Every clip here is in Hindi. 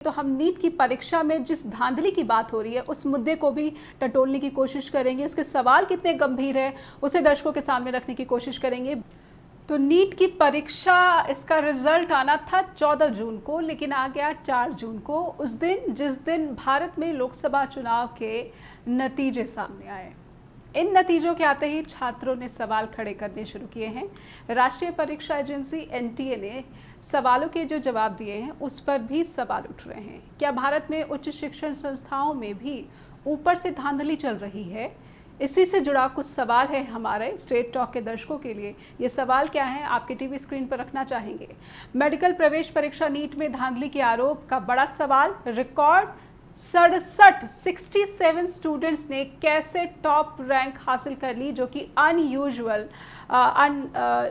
तो हम नीट की परीक्षा में जिस धांधली की बात हो रही है उस मुद्दे को भी टटोलने की कोशिश करेंगे, उसके सवाल कितने गंभीर है उसे दर्शकों के सामने रखने की कोशिश करेंगे। तो नीट की परीक्षा, इसका रिजल्ट आना था 14 जून को, लेकिन आ गया 4 जून को, उस दिन जिस दिन भारत में लोकसभा चुनाव के नतीजे सामने आए। इन नतीजों के आते ही छात्रों ने सवाल खड़े करने शुरू किए हैं। राष्ट्रीय परीक्षा एजेंसी एनटीए ने सवालों के जो जवाब दिए हैं उस पर भी सवाल उठ रहे हैं। क्या भारत में उच्च शिक्षण संस्थाओं में भी ऊपर से धांधली चल रही है? इसी से जुड़ा कुछ सवाल है हमारे स्ट्रेट टॉक के दर्शकों के लिए। ये सवाल क्या है, आपके टीवी स्क्रीन पर रखना चाहेंगे। मेडिकल प्रवेश परीक्षा नीट में धांधली के आरोप का बड़ा सवाल। रिकॉर्ड 67 स्टूडेंट्स ने कैसे टॉप रैंक हासिल कर ली, जो कि अनयूजुअल,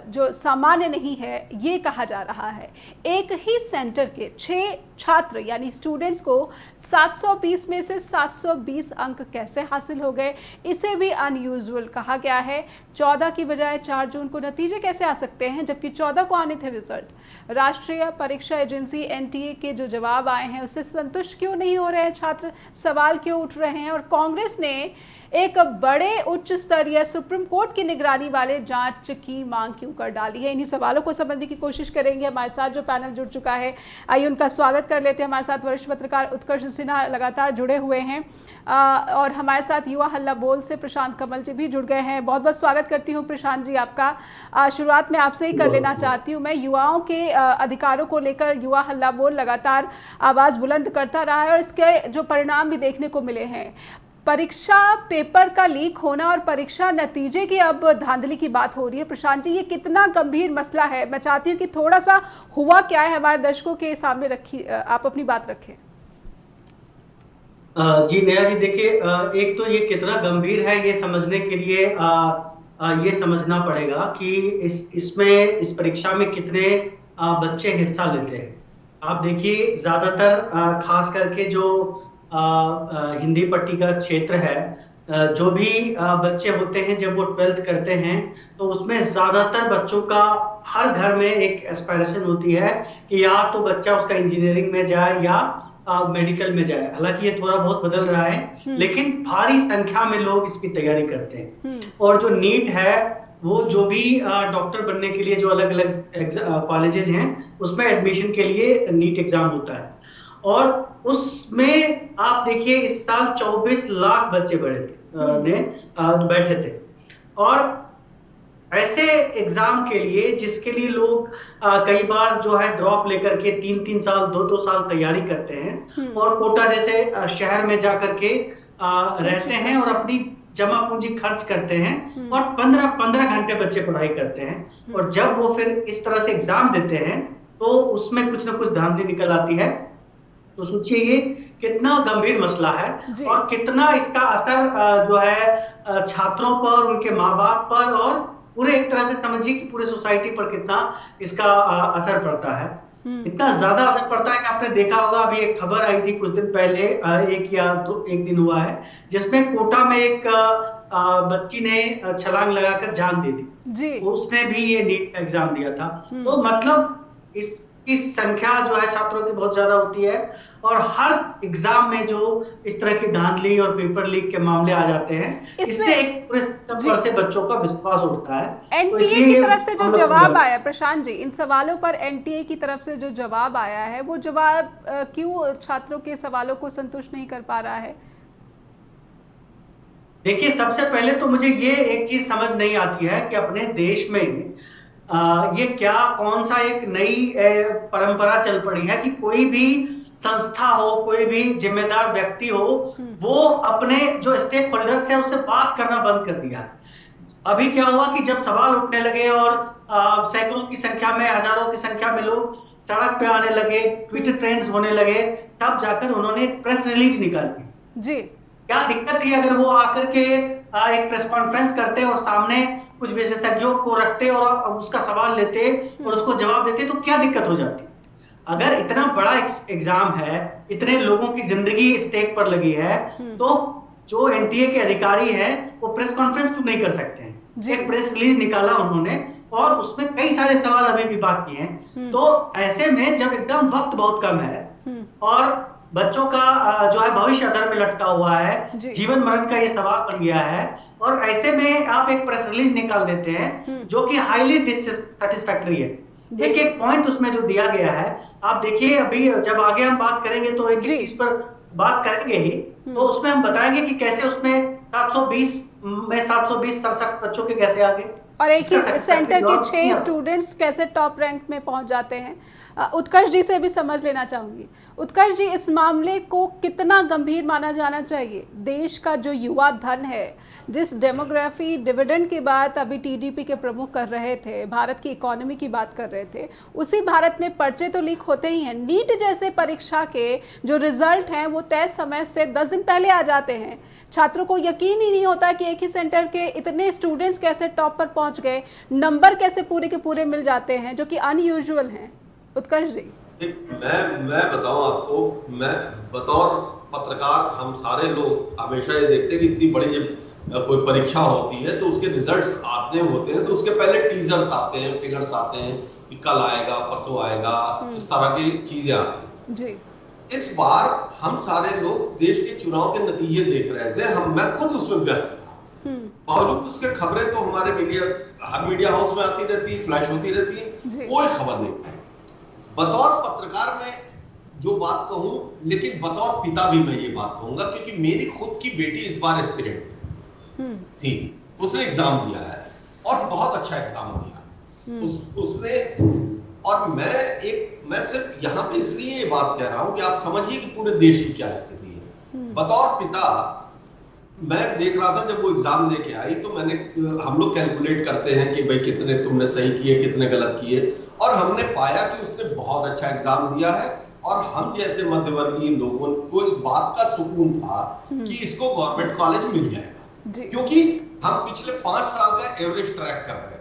जो सामान्य नहीं है ये कहा जा रहा है। एक ही सेंटर के 6 छात्र यानी स्टूडेंट्स को 720 में से 720 अंक कैसे हासिल हो गए, इसे भी अनयूजुअल कहा गया है। 14 की बजाय 4 जून को नतीजे कैसे आ सकते हैं जबकि 14 को आने थे रिजल्ट। राष्ट्रीय परीक्षा एजेंसी एनटीए के जो जवाब आए हैं उससे संतुष्ट क्यों नहीं हो रहे हैं छात्र, सवाल क्यों उठ रहे हैं, और कांग्रेस ने एक बड़े उच्च स्तरीय सुप्रीम कोर्ट की निगरानी वाले जांच की मांग क्यों कर डाली है। इन्हीं सवालों को समझने की कोशिश करेंगे। हमारे साथ जो पैनल जुड़ चुका है, आइए उनका स्वागत कर लेते हैं। हमारे साथ वरिष्ठ पत्रकार उत्कर्ष सिन्हा लगातार जुड़े हुए हैं और हमारे साथ युवा हल्ला बोल से प्रशांत कमल जी भी जुड़ गए हैं। बहुत बहुत स्वागत करती हूँ प्रशांत जी आपका। शुरुआत में आपसे ही कर लेना चाहती हूँ मैं। युवाओं के अधिकारों को लेकर युवा हल्ला बोल लगातार आवाज़ बुलंद करता रहा है और इसके जो परिणाम भी देखने को मिले हैं, परीक्षा पेपर का लीक होना और परीक्षा नतीजे की अब धांधली की बात हो रही है। प्रशांत जी, ये कितना गंभीर मसला है? मैं चाहती हूँ कि थोड़ा सा हुआ क्या है हमारे दर्शकों के सामने रखिए, आप अपनी बात रखें। जी नेहा जी, देखिए, एक तो ये कितना गंभीर है ये समझने के लिए ये समझना पड़ेगा कि इस परीक्षा में कितने बच्चे हिस्सा लेते हैं। आप देखिए, ज्यादातर खास करके जो हिंदी पट्टी का क्षेत्र है, जो भी बच्चे होते हैं जब वो 12th करते हैं तो उसमें ज्यादातर बच्चों का हर घर में एक एस्पिरेशन होती है कि या तो बच्चा उसका इंजीनियरिंग में जाए या मेडिकल में जाए। हालांकि ये थोड़ा बहुत बदल रहा है, लेकिन भारी संख्या में लोग इसकी तैयारी करते हैं। और जो नीट है, वो जो भी डॉक्टर बनने के लिए जो अलग अलग कॉलेजेस हैं उसमें एडमिशन के लिए नीट एग्जाम होता है। और उसमें आप देखिए, इस साल 24 लाख बच्चे बैठे थे। और ऐसे एग्जाम के लिए जिसके लिए लोग कई बार जो है ड्रॉप लेकर के 3-3 साल 2-2 साल तैयारी करते हैं और कोटा जैसे शहर में जाकर के रहते हैं और अपनी जमा पूंजी खर्च करते हैं और 15-15 घंटे बच्चे पढ़ाई करते हैं। और जब वो फिर इस तरह से एग्जाम देते हैं तो उसमें कुछ ना कुछ धांधली निकल आती है। तो सोचिए ये कितना गंभीर मसला है और कितना इसका असर जो है छात्रों पर, उनके माँ बाप पर और पूरे एक तरह से समझिए कि पूरे सोसाइटी पर कितना इसका असर पड़ता है। इतना ज्यादा असर पड़ता है कि आपने देखा होगा, अभी एक खबर आई थी कुछ दिन पहले, एक दिन हुआ है, जिसमें कोटा में एक बच्ची ने छलांग लगाकर जान दे दी। उसने भी ये नीट का एग्जाम दिया था। तो मतलब इसकी संख्या जो है छात्रों की बहुत ज्यादा होती है और हर एग्जाम में जो इस तरह की धांधली और पेपर लीक के मामले आ जाते हैं, इससे एक पूरे सिस्टम पर से बच्चों का विश्वास उठता है। एनटीए की तरफ से जो जवाब आया, प्रशांत जी, इन सवालों पर एनटीए की तरफ से जो जवाब आया है, वो जवाब क्यों छात्रों के सवालों को संतुष्ट नहीं कर पा रहा है? देखिए, सबसे पहले तो मुझे ये एक चीज समझ नहीं आती है कि अपने देश में ये कौन सा एक नई परंपरा चल पड़ी है कि कोई भी संस्था हो, कोई भी जिम्मेदार व्यक्ति हो, वो अपने जो स्टेक होल्डर्स है उससे बात करना बंद कर दिया। अभी क्या हुआ कि जब सवाल उठने लगे और सैकड़ों की संख्या में, हजारों की संख्या में लोग सड़क पे आने लगे, ट्विटर ट्रेंड्स होने लगे, तब जाकर उन्होंने एक प्रेस रिलीज निकाली। जी, क्या दिक्कत थी अगर वो आकर के एक प्रेस कॉन्फ्रेंस करते और सामने कुछ विशेषज्ञों को रखते और उसका सवाल लेते और उसको जवाब देते, तो क्या दिक्कत हो जाती? अगर इतना बड़ा एग्जाम है, इतने लोगों की जिंदगी स्टेक पर लगी है, तो जो एनटीए के अधिकारी हैं वो प्रेस कॉन्फ्रेंस क्यों नहीं कर सकते हैं? एक प्रेस रिलीज निकाला उन्होंने और उसमें कई सारे सवाल अभी भी बाकी हैं। तो ऐसे में जब एकदम वक्त बहुत कम है और बच्चों का जो है भविष्य अधर में लटका हुआ है, जी। जीवन मरण का ये सवाल बन गया है। और ऐसे में आप एक प्रेस रिलीज निकाल देते हैं जो कि हाईली डिससेटिस्फैक्टरी है। एक बिल्कुल। एक पॉइंट उसमें जो दिया गया है, आप देखिए, अभी जब आगे हम बात करेंगे तो एक जी। एक चीज पर बात करेंगे ही, तो उसमें हम बताएंगे कि कैसे उसमें 720 67 बच्चों के कैसे आगे और एक इसका ही सेंटर के 6 satisfactory स्टूडेंट्स कैसे टॉप रैंक में पहुंच जाते हैं। उत्कर्ष जी से भी समझ लेना चाहूँगी। उत्कर्ष जी, इस मामले को कितना गंभीर माना जाना चाहिए? देश का जो युवा धन है, जिस डेमोग्राफी डिविडेंड की बात अभी टीडीपी के प्रमुख कर रहे थे, भारत की इकोनॉमी की बात कर रहे थे, उसी भारत में पर्चे तो लीक होते ही हैं। नीट जैसे परीक्षा के जो रिजल्ट हैं वो तय समय से 10 दिन पहले आ जाते हैं। छात्रों को यकीन ही नहीं होता कि एक ही सेंटर के इतने स्टूडेंट्स कैसे टॉप पर पहुंच गए, नंबर कैसे पूरे के पूरे मिल जाते हैं, जो कि अनयूजुअल हैं। उत्कर्ष जी। मैं बताऊं आपको, मैं बतौर पत्रकार, हम सारे लोग हमेशा ये देखते हैं कि इतनी बड़ी जब कोई परीक्षा होती है तो उसके रिजल्ट्स आते होते हैं, तो उसके पहले टीजर्स आते हैं, फिगर्स आते हैं कि कल आएगा, परसों आएगा, इस तरह की चीजें आती हैं जी। इस बार हम सारे लोग देश के चुनाव के नतीजे देख रहे थे, मैं खुद उसमें व्यस्त था। बावजूद उसके खबरें तो हमारे हर मीडिया हाउस में आती रहती है, फ्लैश होती रहती है, कोई खबर नहीं थी। बतौर पत्रकार मैं जो बात कहूं, लेकिन बतौर पिता भी मैं ये बात कहूंगा, क्योंकि मेरी खुद की बेटी इस बार एस्पिरेंट थी, उसने एग्जाम दिया है और बहुत अच्छा एग्जाम दिया उसने। और मैं सिर्फ यहाँ पे इसलिए ये बात कह रहा हूं कि आप समझिए कि पूरे देश की क्या स्थिति है। बतौर पिता मैं देख रहा था, जब वो एग्जाम देके आई तो हम लोग कैलकुलेट करते हैं कि भाई कितने तुमने सही किए, कितने गलत किए, और हमने पाया कि उसने बहुत अच्छा एग्जाम दिया है। और हम जैसे मध्यवर्गीय लोगों को इस बात का सुकून था कि इसको गवर्नमेंट कॉलेज मिल जाएगा, क्योंकि हम पिछले 5 साल का एवरेज ट्रैक कर रहे थे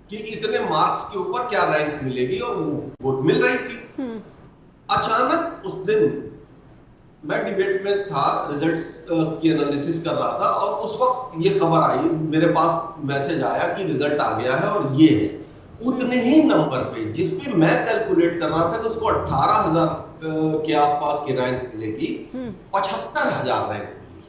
कि इतने मार्क्स के ऊपर क्या रैंक मिलेगी, और वो मिल रही थी। अचानक उस दिन मैं डिबेट में था, रिजल्ट्स की एनालिसिस कर रहा था, और उस वक्त ये खबर आई, मेरे पास मैसेज आया कि रिजल्ट आ गया है और ये है। उतने ही नंबर पे जिस पे मैं कैलकुलेट कर रहा था कि उसको 18,000 के आसपास की रैंक मिलेगी, 75,000 रैंक मिली।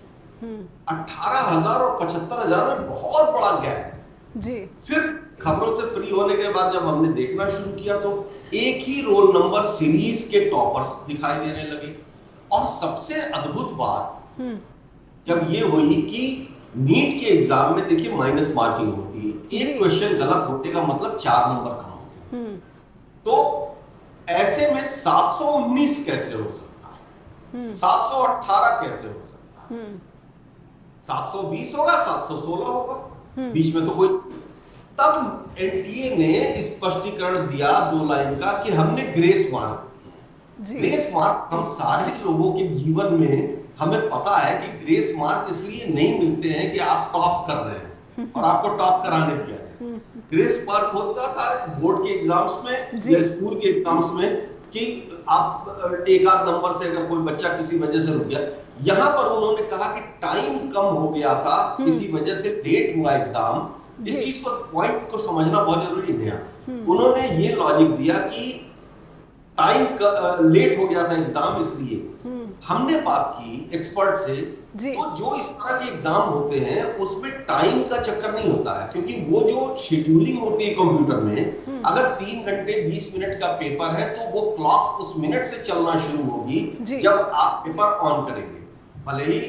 18,000 और 75,000 में बहुत बड़ा गैप है जी। फिर खबरों से फ्री होने के बाद जब हमने देखना शुरू किया तो एक ही रोल नंबर सीरीज के टॉपर्स दिखाई देने लगे। और सबसे अद्भुत बात जब ये हुई कि नीट के एग्जाम में देखिए माइनस मार्किंग होती है, एक क्वेश्चन गलत होने का मतलब 4 नंबर कम होते हैं। तो ऐसे में 719 कैसे हो सकता है, 718 कैसे हो सकता है, 720 होगा, 716 होगा, बीच में तो कोई। तब एनटीए ने स्पष्टीकरण दिया 2 लाइन का कि हमने ग्रेस मार्क दिए। ग्रेस मार्क हम सारे लोगों के जीवन में हमें पता है कि ग्रेस मार्क इसलिए नहीं मिलते हैं कि आप टॉप कर रहे हैं और आपको टॉप कराने दिया जाए। ग्रेस मार्क होता था बोर्ड के एग्जाम्स में या स्कूल के एग्जाम्स में कि आप एक आध नंबर से अगर कोई बच्चा किसी वजह से रुक गया। यहाँ पर उन्होंने कहा कि टाइम कम हो गया था, इसी वजह से लेट हुआ एग्जाम। इस चीज को, पॉइंट को समझना बहुत जरूरी है। उन्होंने ये लॉजिक दिया कि टाइम लेट हो गया था एग्जाम, इसलिए हमने बात की एक्सपर्ट से। तो जो इस तरह के एग्जाम होते हैं उसमें टाइम का चक्कर नहीं होता है, क्योंकि वो जो शेड्यूलिंग होती है कंप्यूटर में, अगर 3 घंटे 20 मिनट का पेपर है तो वो क्लॉक उस मिनट से चलना शुरू होगी जब आप पेपर ऑन करेंगे, भले ही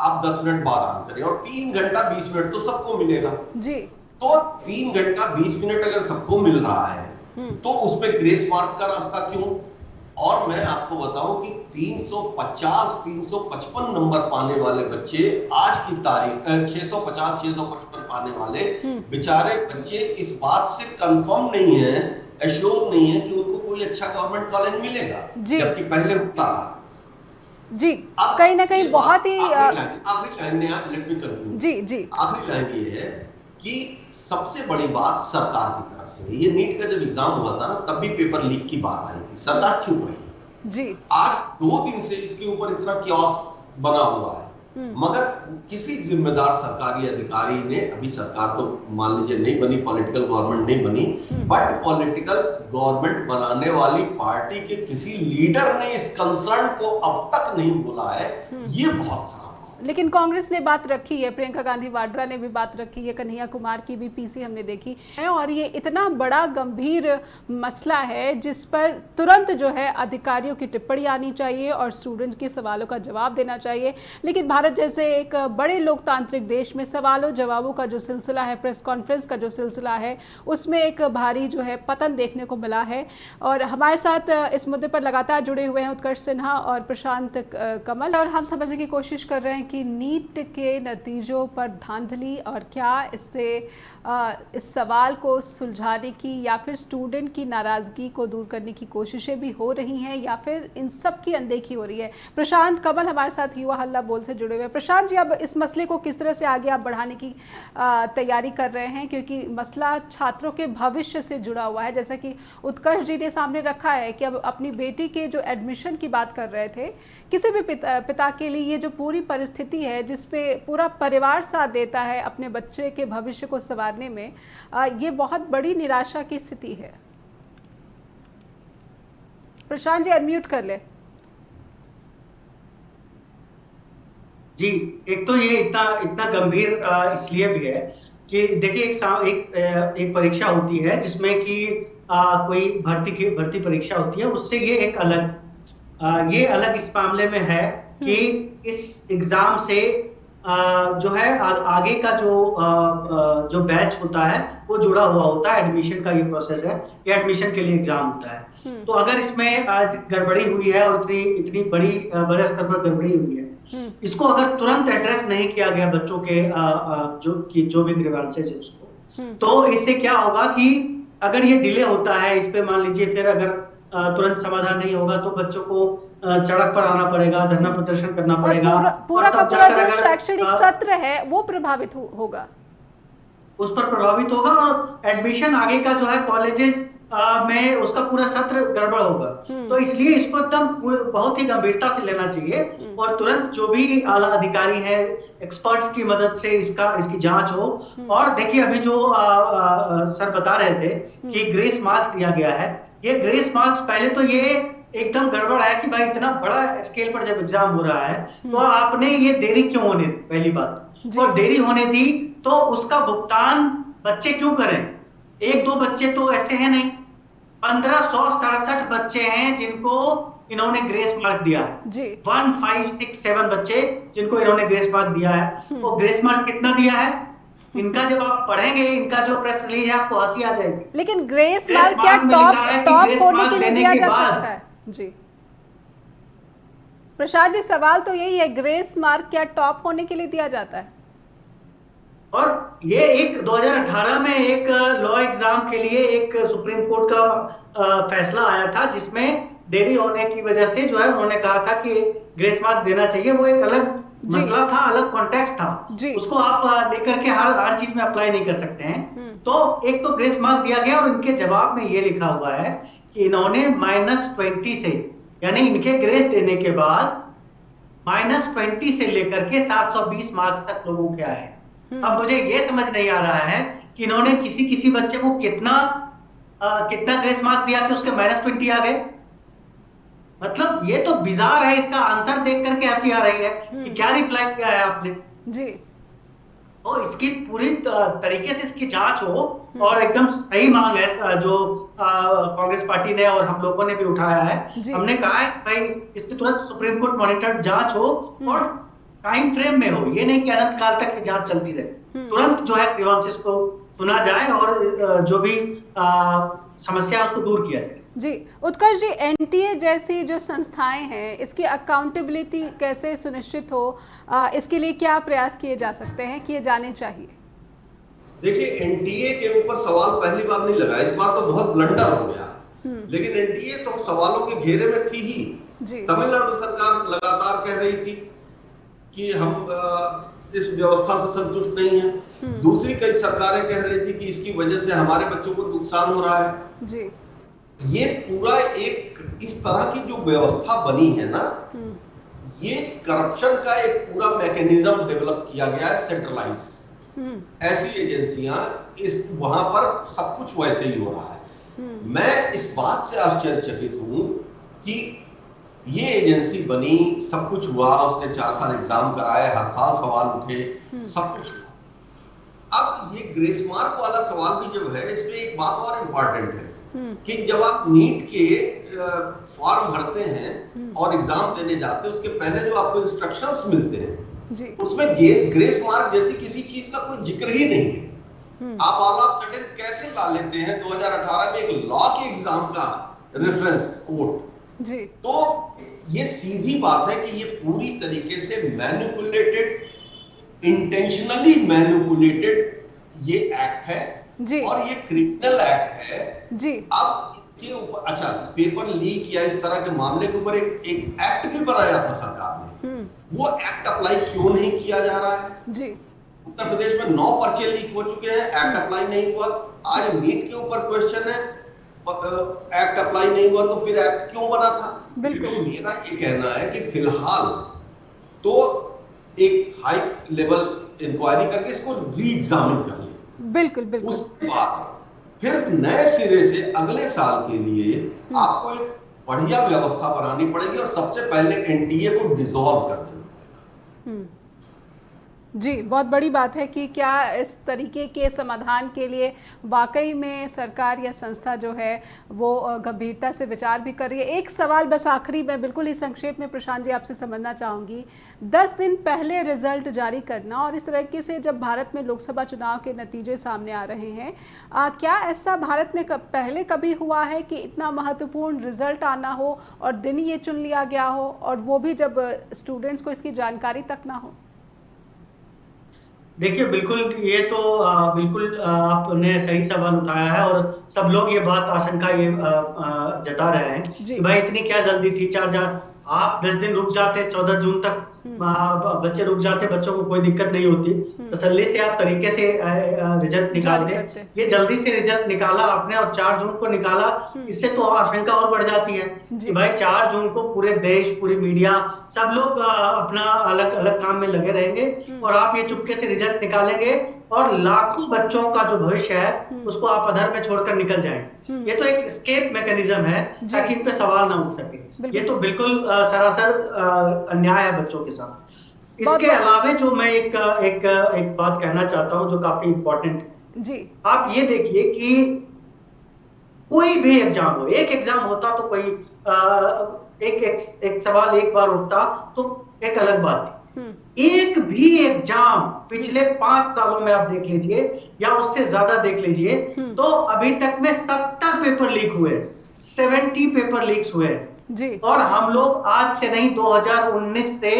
आप 10 मिनट बाद ऑन करें। और 3 घंटा 20 मिनट तो सबको मिलेगा जी। तो 3 घंटा 20 मिनट अगर सबको मिल रहा है तो उसमें ग्रेस मार्क का रास्ता क्यों? और मैं आपको बताऊं कि 350-355 नंबर पाने वाले बच्चे आज की तारीख 650-655 पाने वाले बेचारे बच्चे इस बात से कंफर्म नहीं है, एश्योर नहीं है कि उनको कोई अच्छा गवर्नमेंट कॉलेज मिलेगा, जबकि पहले होता जी। कहीं ना कहीं बहुत ही आखिरी लाइन लेट मी कंक्लूड जी जी। आखिरी लाइन ये है कि सबसे बड़ी बात सरकार की तरफ से, ये नीट का जब एग्जाम हुआ था ना तब भी पेपर लीक की बात आई थी, सरकार चुप रही जी। आज 2 दिन से इसके ऊपर इतना क्योस बना हुआ है मगर किसी जिम्मेदार सरकारी अधिकारी ने, अभी सरकार तो मान लीजिए नहीं बनी, पॉलिटिकल गवर्नमेंट नहीं बनी, बट पॉलिटिकल गवर्नमेंट बनाने वाली पार्टी के किसी लीडर ने इस कंसर्न को अब तक नहीं बोला है। ये बहुत खराब। लेकिन कांग्रेस ने बात रखी है, प्रियंका गांधी वाड्रा ने भी बात रखी है, कन्हैया कुमार की भी पीसी हमने देखी है, और ये इतना बड़ा गंभीर मसला है जिस पर तुरंत जो है अधिकारियों की टिप्पणी आनी चाहिए और स्टूडेंट के सवालों का जवाब देना चाहिए। लेकिन भारत जैसे एक बड़े लोकतांत्रिक देश में सवालों जवाबों का जो सिलसिला है, प्रेस कॉन्फ्रेंस का जो सिलसिला है, उसमें एक भारी जो है पतन देखने को मिला है। और हमारे साथ इस मुद्दे पर लगातार जुड़े हुए हैं उत्कर्ष सिन्हा और प्रशांत कमल, और हम समझने की कोशिश कर रहे हैं कि नीट के नतीजों पर धांधली और क्या इससे इस सवाल को सुलझाने की या फिर स्टूडेंट की नाराज़गी को दूर करने की कोशिशें भी हो रही हैं या फिर इन सब की अनदेखी हो रही है। प्रशांत कमल हमारे साथ युवा हल्ला बोल से जुड़े हुए हैं। प्रशांत जी, अब इस मसले को किस तरह से आगे आप बढ़ाने की तैयारी कर रहे हैं, क्योंकि मसला छात्रों के भविष्य से जुड़ा हुआ है, जैसा कि उत्कर्ष जी ने सामने रखा है कि अब अपनी बेटी के जो एडमिशन की बात कर रहे थे, किसी भी पिता के लिए ये जो पूरी परिस्थिति है जिसपे पूरा परिवार साथ देता है अपने बच्चे के भविष्य को संवारने में, ये बहुत बड़ी निराशा की स्थिति है। प्रशांत जी अनम्यूट कर ले। जी, एक तो ये इतना गंभीर इसलिए भी है कि देखिए एक परीक्षा होती है जिसमें कि कोई भर्ती परीक्षा होती है, उससे ये एक अलग इस मामले में है कि इस एग्जाम से जो है आगे का जो बैच होता है वो जुड़ा हुआ होता है। एडमिशन का ये प्रोसेस है, ये एडमिशन के लिए एग्जाम होता है। तो अगर इसमें आज गड़बड़ी हुई है और इतनी बड़े स्तर पर गड़बड़ी हुई है, इसको अगर तुरंत एड्रेस नहीं किया गया बच्चों के जो भी ग्रीवेंसेस है उसको, तो इससे क्या होगा कि अगर ये डिले होता है इस पे, मान लीजिए फिर अगर तुरंत समाधान नहीं होगा तो बच्चों को सड़क पर आना पड़ेगा, धरना प्रदर्शन करना पड़ेगा, पूरा का पूरा जो शैक्षणिक सत्र है वो प्रभावित होगा, उस पर प्रभावित होगा, और एडमिशन आगे का जो है कॉलेजेस में उसका पूरा सत्र गड़बड़ होगा। तो इसलिए इसको एकदम बहुत ही गंभीरता से लेना चाहिए और तुरंत जो भी आला अधिकारी है, एक्सपर्ट्स की मदद से इसकी जांच हो। और देखिए अभी जो सर बता रहे थे कि ग्रेस मार्क्स दिया गया है, ये ग्रेस मार्क्स पहले तो ये एकदम गड़बड़ है कि भाई इतना बड़ा स्केल पर जब एग्जाम हो रहा है तो आपने ये देरी क्यों होने दी, पहली बात। और देरी होने दी तो उसका भुगतान बच्चे क्यों करें? एक दो बच्चे तो ऐसे हैं नहीं, 1567 बच्चे हैं जिनको इन्होंने ग्रेस मार्क दिया है। 1567 बच्चे जिनको इन्होंने ग्रेस मार्क दिया है। तो ग्रेस मार्क कितना दिया है इनका, जब आप पढ़ेंगे इनका जो प्रेस रिलीज है आपको हंसी आ जाएगी। लेकिन ग्रेस मार्क क्या टॉप होने के लिए दिया जा सकता है? जी प्रसाद जी, सवाल तो यही है, ग्रेस मार्क क्या टॉप होने के लिए दिया जाता है? और ये एक 2018 में एक लॉ एग्जाम के लिए एक सुप्रीम कोर्ट का फैसला आया था जिसमें देरी होने की वजह से जो है उन्होंने कहा था कि ग्रेस मार्क देना चाहिए। वो एक अलग मसला था, अलग कॉन्टेक्स्ट था, उसको आप लेकर के हर चीज में अप्लाई नहीं कर सकते हैं। तो एक तो ग्रेस मार्क दिया गया और इनके जवाब में ये लिखा हुआ है कि इन्होंने -20 से, यानी इनके ग्रेस देने के बाद -20 से लेकर के 720 मार्क्स तक लोगों के आए। अब मुझे ये समझ नहीं आ रहा है कि इन्होंने किसी बच्चे को कितना ग्रेस मार्क दिया कि उसके -20 आ गए। मतलब ये तो बिजार है। इसका आंसर देख करके हंसी आ रही है कि क्या रिप्लाई किया है आपने जी। तो इसकी पूरी तरीके से इसकी जांच हो और एकदम सही मांग है जो कांग्रेस पार्टी ने और हम लोगों ने भी उठाया है। हमने कहा है भाई इसकी तुरंत सुप्रीम कोर्ट मॉनिटर्ड जांच हो और टाइम फ्रेम में हो, ये नहीं कि अनंत काल तक की जांच चलती रहे। तुरंत जो है ग्रीवेंसेस को सुना जाए और जो भी समस्या है उसको दूर किया जाए। जी उत्कर्ष जी, एनटीए जैसी जो संस्थाएं हैं इसकी अकाउंटेबिलिटी कैसे सुनिश्चित हो, इसके लिए क्या प्रयास किए जा सकते हैं, किए जाने चाहिए? देखिए एनटीए के ऊपर सवाल पहली बार नहीं लगा, इस बार तो बहुत ब्लंडर हो गया। लेकिन एनटीए तो सवालों के घेरे में थी ही। तमिलनाडु सरकार लगातार कह रही थी कि हम इस व्यवस्था से संतुष्ट नहीं है। दूसरी कई सरकारें कह रही थी कि इसकी वजह से हमारे बच्चों को नुकसान हो रहा है। जी ये पूरा एक इस तरह की जो व्यवस्था बनी है ना, ये करप्शन का एक पूरा मैकेनिज्म डेवलप किया गया है, सेंट्रलाइज। ऐसी एजेंसियां वहां पर सब कुछ वैसे ही हो रहा है। मैं इस बात से आश्चर्यचकित हूं कि ये एजेंसी बनी, सब कुछ हुआ, उसने 4 साल एग्जाम कराए, हर साल सवाल उठे, सब कुछ हुआ। अब ये ग्रेस मार्क वाला सवाल भी जब है, इसमें एक बात और इम्पोर्टेंट है कि जब आप नीट के फॉर्म भरते हैं और एग्जाम देने जाते हैं, उसके पहले जो आपको इंस्ट्रक्शंस मिलते हैं जी। उसमें ग्रेस मार्क जैसी किसी चीज का कोई जिक्र ही नहीं है। आप ऑल ऑफ सडन कैसे ला लेते हैं 2018 में एक लॉ के एग्जाम का रेफरेंस कोट जी। तो ये सीधी बात है कि ये पूरी तरीके से मैनिपुलेटेड, इंटेंशनली मैनिपुलेटेड ये एक्ट है जी। और ये क्रिमिनल एक्ट है जी। अब के ऊपर, अच्छा, पेपर लीक या इस तरह के मामले के ऊपर एक एक्ट भी बनाया था सरकार ने, वो एक्ट अप्लाई क्यों नहीं किया जा रहा है? जी। उत्तर प्रदेश में 9 पर्चे लीक हो चुके हैं, एक्ट अप्लाई नहीं हुआ। आज नीट के ऊपर क्वेश्चन है, एक्ट अप्लाई नहीं हुआ तो फिर एक्ट क्यों बना था? बिल्कुल। तो मेरा ये कहना है कि फिलहाल तो एक हाई लेवल इंक्वायरी करके इसको री एग्जामिन कर ले। बिल्कुल बिल्कुल। उसके बाद फिर नए सिरे से अगले साल के लिए आपको एक बढ़िया व्यवस्था बनानी पड़ेगी और सबसे पहले एनटीए को डिसॉल्व कर देना पड़ेगा। जी, बहुत बड़ी बात है कि क्या इस तरीके के समाधान के लिए वाकई में सरकार या संस्था जो है वो गंभीरता से विचार भी कर रही है। एक सवाल बस आखिरी में बिल्कुल ही संक्षेप में प्रशांत जी आपसे समझना चाहूँगी, 10 दिन पहले रिजल्ट जारी करना और इस तरीके से जब भारत में लोकसभा चुनाव के नतीजे सामने आ रहे हैं, क्या ऐसा भारत में पहले कभी हुआ है कि इतना महत्वपूर्ण रिजल्ट आना हो और दिन ये चुन लिया गया हो, और वो भी जब स्टूडेंट्स को इसकी जानकारी तक ना हो? देखिए, बिल्कुल ये तो बिल्कुल आपने सही सवाल उठाया है और सब लोग ये बात आशंका ये जता रहे हैं कि भाई इतनी क्या जल्दी थी। 4 आप 10 दिन रुक जाते, 14 जून तक बच्चे रुक जाते, बच्चों को कोई दिक्कत नहीं होती, तसल्ली से आप तरीके से रिजल्ट निकालते। ये जल्दी से रिजल्ट निकाला आपने और 4 जून को निकाला, इससे तो आशंका और बढ़ जाती है कि भाई 4 जून को पूरे देश, पूरी मीडिया, सब लोग अपना अलग अलग काम में लगे रहेंगे और आप ये चुपके से रिजल्ट निकालेंगे और लाखों बच्चों का जो भविष्य है उसको आप अधर में छोड़कर निकल जाएंगे। ये तो एक एस्केप मैकेनिज्म है ताकि इन पे सवाल ना उठ सके। ये तो बिल्कुल सरासर अन्याय है बच्चों के साथ। इसके अलावा जो मैं एक बात कहना चाहता हूँ जो काफी इम्पोर्टेंट है जी। आप ये देखिए कि कोई भी एग्जाम हो, एक एग्जाम होता तो कोई एक सवाल एक बार उठता तो एक अलग बात थी। एक भी एग्जाम पिछले 5 सालों में आप देख लीजिए या उससे ज्यादा देख लीजिए तो अभी तक में 70 पेपर लीक हुए, 70 पेपर लीक्स हुए जी। और हम लोग आज से नहीं 2019 से,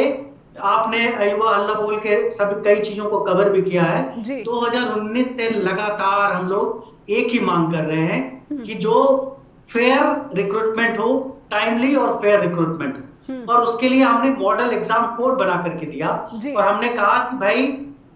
आपने अयुवा हल्ला बोल के सब कई चीजों को कवर भी किया है, 2019 से लगातार हम लोग एक ही मांग कर रहे हैं कि जो फेयर रिक्रूटमेंट हो, टाइमली और फेयर रिक्रूटमेंट, और उसके लिए हमने मॉडल एग्जाम कोड बना करके दिया और हमने कहा कि भाई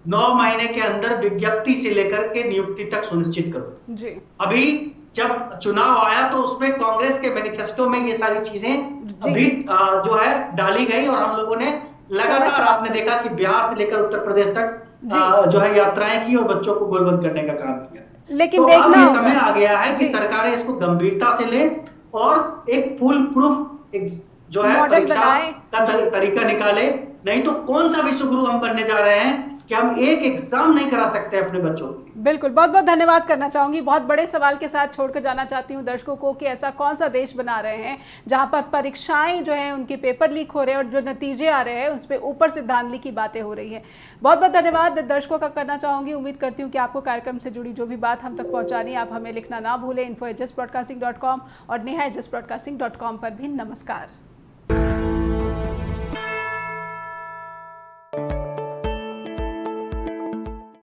9 महीने के अंदर विज्ञप्ति से लेकर के नियुक्ति तक सुनिश्चित करो जी। अभी जब चुनाव आया तो उसमें कांग्रेस के मैनिफेस्टो में ये सारी चीजें अभी जो है डाली गई और हम लोगों ने लगातार, आपने देखा कि बिहार से लेकर उत्तर प्रदेश तक जो है यात्राएं की और बच्चों को गोलबंद करने का काम किया। लेकिन तो देखना अब समय आ गया है कि सरकारें इसको गंभीरता से ले और एक फुल प्रूफ जो है परीक्षा का तरीका निकाले, नहीं तो कौन सा विश्वगुरु हम बनने जा रहे हैं कि हम एक एग्जाम नहीं करा सकते अपने बच्चों को। बिल्कुल, बहुत बहुत धन्यवाद करना चाहूंगी। बहुत बड़े सवाल के साथ छोड़कर जाना चाहती हूं दर्शकों को कि ऐसा कौन सा देश बना रहे हैं जहां पर परीक्षाएं जो हैं उनके पेपर लीक हो रहे हैं और जो नतीजे आ रहे हैं उस पर ऊपर से धांधली की बातें हो रही है। बहुत बहुत धन्यवाद दर्शकों का करना चाहूंगी। उम्मीद करती हूँ कि आपको कार्यक्रम से जुड़ी जो भी बात हम तक पहुँचानी, आप हमें लिखना ना भूलें info@justbroadcasting.com और neha@justbroadcasting.com पर भी। नमस्कार।